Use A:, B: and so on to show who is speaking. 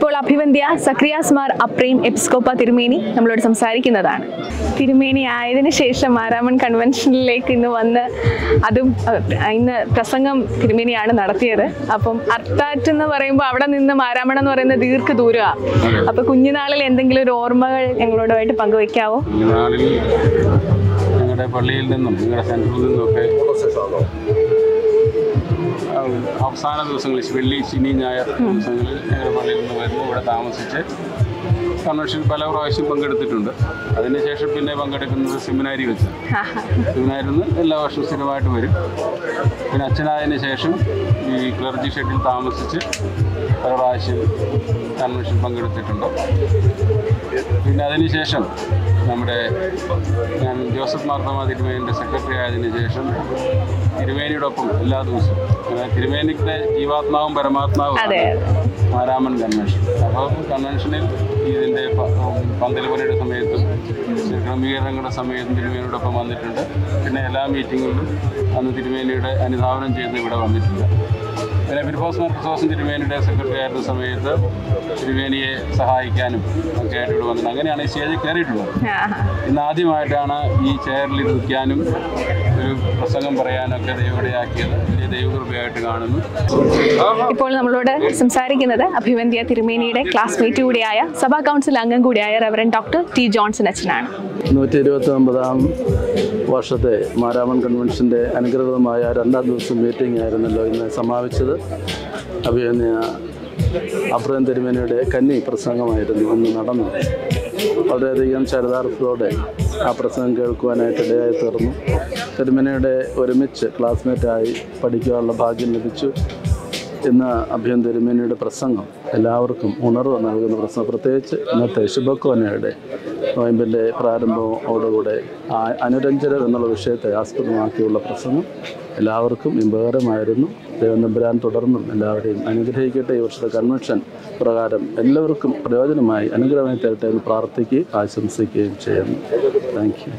A: ഇപ്പോൾ അഭിവന്ദ്യ സക്രിയാസ് മാർ അപ്രീം എപ്പിസ്കോപ്പ തിരുമേനി നമ്മളോട് സംസാരിക്കുന്നതാണ്. തിരുമേനി ആയതിനു ശേഷം മാരാമൺ കൺവെൻഷനിലേക്ക് ഇന്ന് വന്ന് അതും ഇന്ന് പ്രസംഗം തിരുമേനിയാണ് നടത്തിയത്. അപ്പം അർത്താറ്റ് എന്ന് പറയുമ്പോൾ അവിടെ നിന്ന് മാരാമൺ എന്ന് പറയുന്നത് ദീർഘദൂരമാണ്. അപ്പൊ കുഞ്ഞുനാളിൽ എന്തെങ്കിലും ഒരു ഓർമ്മകൾ ഞങ്ങളോടുമായിട്ട് പങ്കുവെക്കാവോ?
B: ഞങ്ങളുടെ പള്ളിയിൽ നിന്നും നിങ്ങളുടെ സെൻറ്ററിൽ നിന്നുമൊക്കെ അവസാന ദിവസങ്ങളിൽ വെള്ളി, ശനി, ഞായർ ദിവസങ്ങളിൽ ഞങ്ങളുടെ പള്ളിയിൽ നിന്ന് വരുന്നു. ഇവിടെ താമസിച്ച് കൺവെൻഷൻ പല പ്രാവശ്യം പങ്കെടുത്തിട്ടുണ്ട്. അതിനുശേഷം പിന്നെ പങ്കെടുക്കുന്നത് സെമിനാരി വെച്ച്. സെമിനാരിൽ നിന്ന് എല്ലാ വർഷവും സ്ഥിരമായിട്ട് വരും. പിന്നെ അച്ഛനായതിനു ശേഷം ഈ ക്ലർജി ഷെഡിൽ താമസിച്ച് പല പ്രാവശ്യം കൺവെൻഷൻ പങ്കെടുത്തിട്ടുണ്ട്. പിന്നെ അതിനുശേഷം ഞാൻ ജോസഫ് മാർത്തോമ തിരുമേനിയുടെ സെക്രട്ടറി ആയതിനു ശേഷം തിരുമേനിയോടൊപ്പം എല്ലാ ദിവസവും തിരുമേനിയുടെ ജീവാത്മാവും പരമാത്മാവും മാരാമൺ കൺവെൻഷൻ. അപ്പോൾ കൺവെൻഷനിൽ ഇതിൻ്റെ പന്തലുപണിയുടെ സമയത്തും ക്രമീകരണങ്ങളുടെ സമയത്തും തിരുമേനിയോടൊപ്പം വന്നിട്ടുണ്ട്. പിന്നെ എല്ലാ മീറ്റിങ്ങുകളിലും അന്ന് തിരുമേനിയുടെ അനുധാവനം ചെയ്ത് ഇവിടെ വന്നിട്ടുണ്ട്. പിന്നെ ഫിലിപ്പോസ് മാർ ക്രിസോസ്റ്റം തിരുമേനിയുടെ സെക്രട്ടറി ആയിരുന്ന സമയത്ത് തിരുമേനിയെ സഹായിക്കാനും ഒക്കെ ആയിട്ട് ഇവിടെ വന്നിട്ടുണ്ട്. അങ്ങനെയാണ് ഈ സ്റ്റേജിൽ കയറിയിട്ടുള്ളത്. ഇന്ന് ആദ്യമായിട്ടാണ് ഈ ചെയറിൽ നിൽക്കാനും ഒരു പ്രസംഗം പറയാനൊക്കെ ദൈവവിടയാക്കിയത്. വലിയ ദൈവകൃപയായിട്ട് കാണുന്നു.
A: ഇപ്പോൾ നമ്മളോട് സംസാരിക്കുന്നത് അഭിവന്ദ്യ തിരുമേനിയുടെ ക്ലാസ്മേറ്റ് കൂടിയായ സഭാ കൗൺസിൽ അംഗം കൂടിയായ റവറൻഡ് ഡോക്ടർ ടി ജോൺസൺ അച്ഛനാണ്.
C: 129ാം വർഷത്തെ മാരാമൺ കൺവെൻഷൻ്റെ അനുഗ്രഹീതമായ 2ാം ദിവസം മീറ്റിംഗ് ആയിരുന്നല്ലോ ഇന്ന് സമാപിച്ചത്. അഭിവന്ദ്യ അപ്രീം തിരുമേനിയുടെ കന്നി പ്രസംഗമായിരുന്നു അന്ന് നടന്നത്. വളരെയധികം ചരിതാർത്ഥത്തോടെ ആ പ്രസംഗം കേൾക്കുവാനായിട്ട് ഇടയായി തീർന്നു. തിരുമേനിയുടെ ഒരുമിച്ച് ക്ലാസ്മേറ്റായി പഠിക്കാനുള്ള ഭാഗ്യം ലഭിച്ചു. ഇന്ന് അഭിവന്ദ്യ തിരുമേനിയുടെ പ്രസംഗം എല്ലാവർക്കും ഉണർവ് നൽകുന്ന പ്രസംഗം, പ്രത്യേകിച്ച് ഇന്നത്തെ ശുഭക്കോനയുടെ നോയമ്പിൻ്റെ പ്രാരംഭത്തോടുകൂടെ അനുരഞ്ജനം എന്നുള്ള വിഷയത്തെ ആസ്പദമാക്കിയുള്ള പ്രസംഗം എല്ലാവർക്കും ഇമ്പകരമായിരുന്നു. ദൈവം തമ്പുരാൻ തുടർന്നും എല്ലാവരെയും അനുഗ്രഹിക്കട്ടെ. ഈ വർഷത്തെ കൺവെൻഷൻ പ്രകാരം എല്ലാവർക്കും പ്രയോജനമായി അനുഗ്രഹമായി തരട്ടെ എന്ന് പ്രാർത്ഥിക്കുകയും ആശംസിക്കുകയും ചെയ്യുന്നു. Thank you.